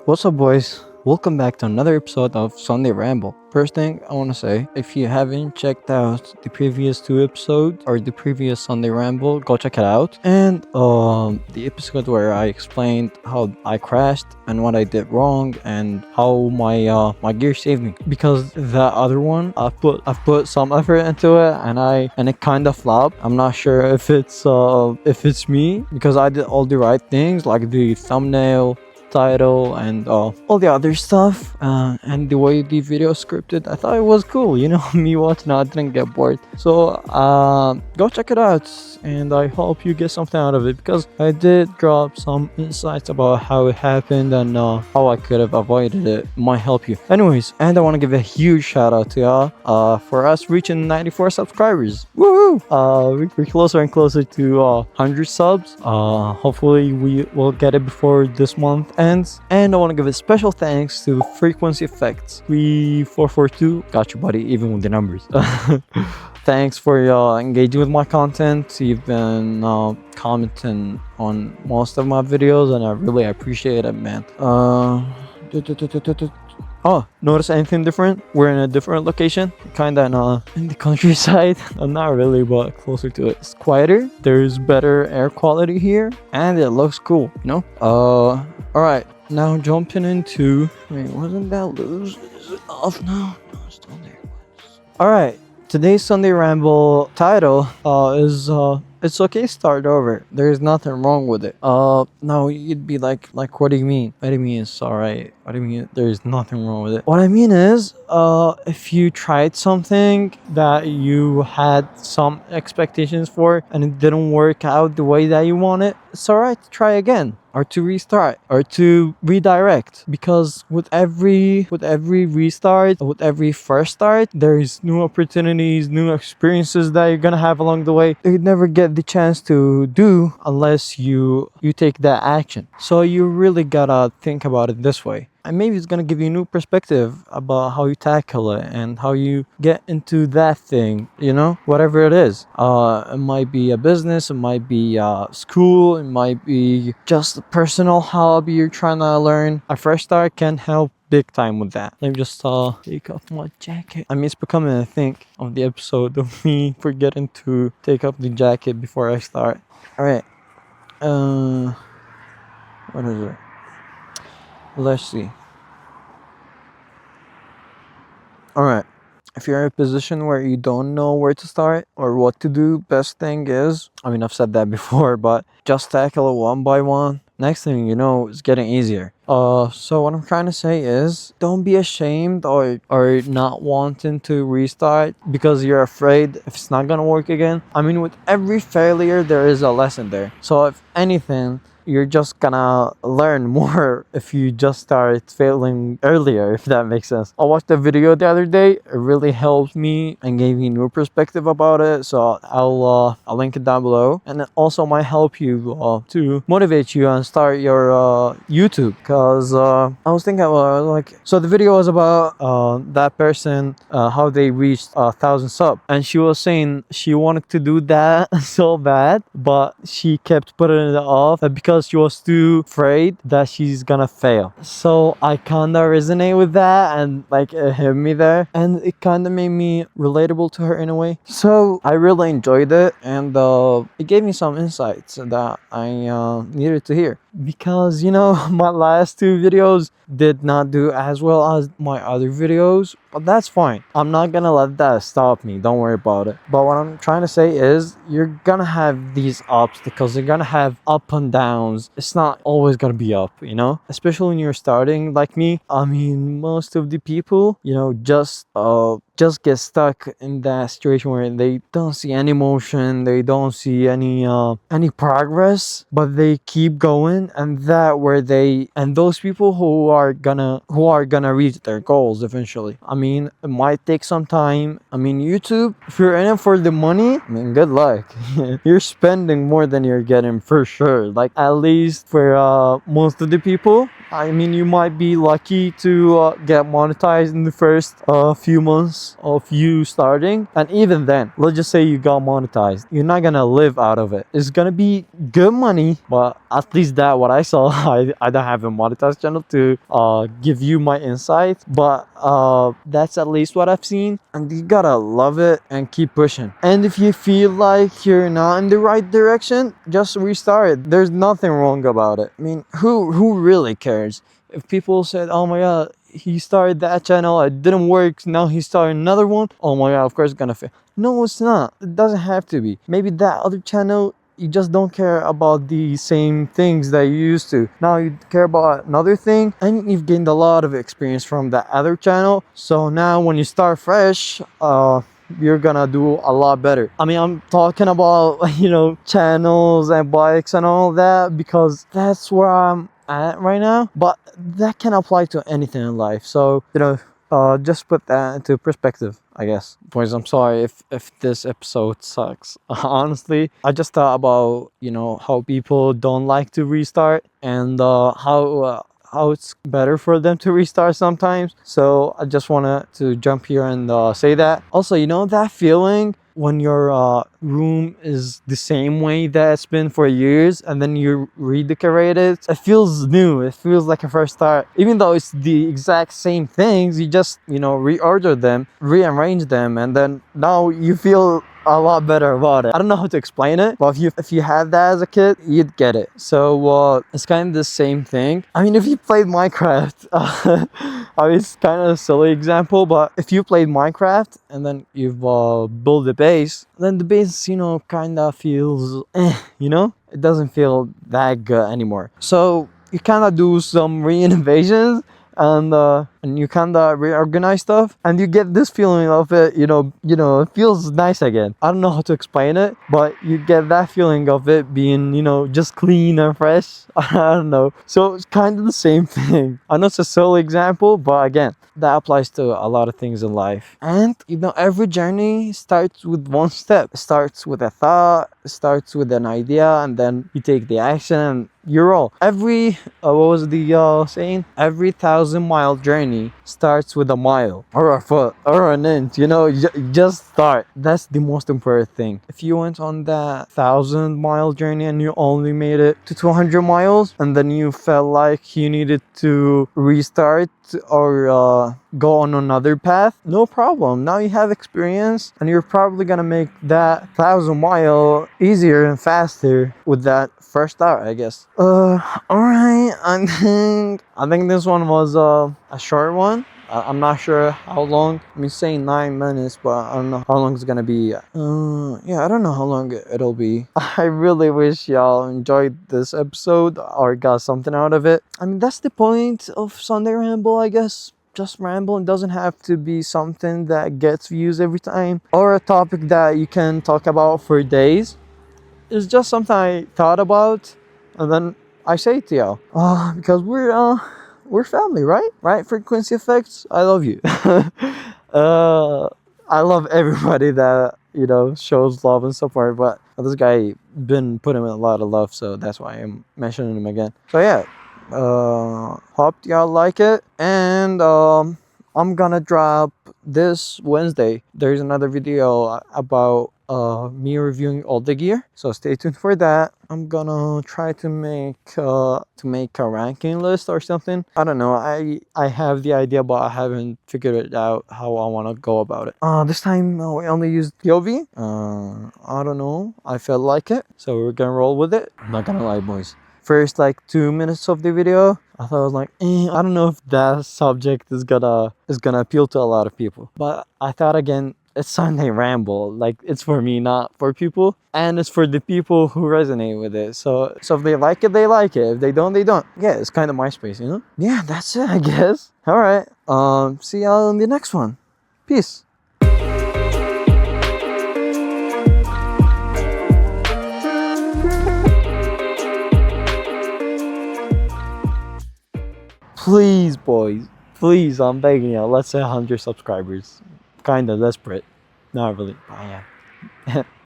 What's up, boys? Welcome back to another episode of Sunday Ramble. First thing I want to say, if you haven't checked out the previous two episodes or the previous Sunday Ramble, go check it out. And the episode where I explained how I crashed and what I did wrong and how my gear saved me. Because that other one, I've put some effort into it and it kind of flopped. I'm not sure if it's me because I did all the right things like the thumbnail, title, and all the other stuff, and the way the video scripted. I thought it was cool, me watching it, I didn't get bored. So go check it out, and I hope you get something out of it because I did drop some insights about how it happened and how I could have avoided it. Might help you. Anyways, and I want to give a huge shout out to y'all for us reaching 94 subscribers. Woohoo! We're closer and closer to 100 subs. Hopefully we will get it before this month ends. And I want to give a special thanks to Frequency Effects 3442. Got you, buddy, even with the numbers. Thanks for engaging with my content. You've been commenting on most of my videos, and I really appreciate it, man. Oh, notice anything different? We're in a different location, kinda in the countryside. Not really, but closer to it. It's quieter. There's better air quality here, and it looks cool. All right. Now jumping into. Wait, wasn't that loose? Is it off now? No, it's still there. All right. Today's Sunday Ramble title is it's okay, start over. There's nothing wrong with it. No, you'd be like what do you mean? What do you mean it's alright? What do you mean there's nothing wrong with it? What I mean is, if you tried something that you had some expectations for and it didn't work out the way that you want it, it's alright to try again. Or to restart, or to redirect, because with every restart, with every first start, there's new opportunities, new experiences that you're gonna have along the way that you never get the chance to do unless you take that action. So you really gotta think about it this way. And maybe it's gonna give you a new perspective about how you tackle it and how you get into that thing, whatever it is. It might be a business, it might be school, it might be just a personal hobby you're trying to learn. A fresh start can help big time with that. Let me just take off my jacket. I mean, it's becoming a thing of the episode of me forgetting to take off the jacket before I start. Alright. What is it? Let's see. Alright. If you're in a position where you don't know where to start or what to do, best thing is, I've said that before, but just tackle it one by one. Next thing you know, it's getting easier. So what I'm trying to say is, don't be ashamed or not wanting to restart because you're afraid if it's not gonna work again. With every failure, there is a lesson there. So if anything, you're just gonna learn more if you just start failing earlier, if that makes sense. I watched a video the other day. It really helped me and gave me a new perspective about it. So I'll link it down below. And it also might help you to motivate you and start your YouTube. Because I was thinking about so the video was about that person, how they reached 1,000 subs. And she was saying she wanted to do that so bad, but she kept putting it off because she was too afraid that she's gonna fail. So I kinda resonate with that, and it hit me there, and it kinda made me relatable to her in a way. So I really enjoyed it, and it gave me some insights that I needed to hear. Because my last two videos did not do as well as my other videos, but that's fine. I'm not gonna let that stop me, don't worry about it. But what I'm trying to say is, you're gonna have these obstacles, you're gonna have up and downs. It's not always gonna be up, especially when you're starting like me. Most of the people just get stuck in that situation where they don't see any motion, they don't see any progress, but they keep going, and those people who are gonna reach their goals eventually. It might take some time. YouTube, if you're in it for the money, good luck. You're spending more than you're getting for sure. At least for most of the people. You might be lucky to get monetized in the first few months chance of you starting. And even then, let's just say you got monetized, you're not gonna live out of it. It's gonna be good money, but at least that what I saw. I don't have a monetized channel to give you my insights, but that's at least what I've seen. And you gotta love it and keep pushing. And if you feel like you're not in the right direction, just restart it. There's nothing wrong about it. I mean, who really cares if people said, oh my god, he started that channel, it didn't work, now he started another one, oh my god, of course it's gonna fail. No, it's not. It doesn't have to be. Maybe that other channel, you just don't care about the same things that you used to. Now you care about another thing, and you've gained a lot of experience from that other channel. So now when you start fresh, you're gonna do a lot better. I mean, I'm talking about, you know, channels and bikes and all that because that's where I'm at right now, but that can apply to anything in life. So, you know, just put that into perspective, I guess. Boys, I'm sorry if this episode sucks. Honestly, I just thought about, you know, how people don't like to restart, and how it's better for them to restart sometimes. So I just wanted to jump here and say that. Also, you know that feeling when your room is the same way that it's been for years, and then you redecorate it, it feels new. It feels like a fresh start. Even though it's the exact same things, you just, you know, reorder them, rearrange them, and then now you feel a lot better about it. I don't know how to explain it, but if you had that as a kid, you'd get it. So it's kind of the same thing. I mean, if you played Minecraft, I mean, it's kind of a silly example, but if you played Minecraft and then you've built a base, then the base, you know, kind of feels you know, it doesn't feel that good anymore. So you kind of do some renovations, and you kind of reorganize stuff, and you get this feeling of it, you know, it feels nice again. I don't know how to explain it, but you get that feeling of it being, you know, just clean and fresh. I don't know. So it's kind of the same thing. I know it's a silly example, but again, that applies to a lot of things in life. And, you know, every journey starts with one step. It starts with a thought, it starts with an idea, and then you take the action, and you're all. Every, what was the saying? Every 1,000-mile journey starts with a mile, or a foot, or an inch. You know, just start. That's the most important thing. If you went on that 1,000-mile journey and you only made it to 200 miles, and then you felt like you needed to restart or go on another path, no problem. Now you have experience, and you're probably gonna make that 1,000-mile easier and faster with that first start, I guess. All right. I think this one was a short one. I'm not sure how long. I mean, saying 9 minutes, but I don't know how long it's gonna be. Yeah, I don't know how long it'll be. I really wish y'all enjoyed this episode or got something out of it. I mean, that's the point of Sunday Ramble, I guess. Just ramble. It doesn't have to be something that gets views every time, or a topic that you can talk about for days. It's just something I thought about, and then I say it to y'all. Because we're family, right? Right? Frequency effects. I love you. I love everybody that, you know, shows love and support. But this guy been putting a lot of love, so that's why I'm mentioning him again. So yeah, hope y'all like it, and I'm gonna drop this Wednesday. There's another video about me reviewing all the gear, so stay tuned for that. I'm gonna try to make a ranking list or something. I don't know. I have the idea, but I haven't figured it out how I want to go about it. This time we only used POV. I don't know. I felt like it, so we're gonna roll with it. I'm not gonna lie, boys. First like 2 minutes of the video, I thought I was like, I don't know if that subject is gonna appeal to a lot of people. But I thought again, it's Sunday Ramble. Like, it's for me, not for people, and it's for the people who resonate with it. So if they like it, they like it. If they don't, they don't. Yeah, it's kind of my space, you know. Yeah, that's it, I guess. All right. See y'all in the next one. Peace. Please, boys, please, I'm begging you, let's say 100 subscribers. Kinda desperate. Not really, but yeah.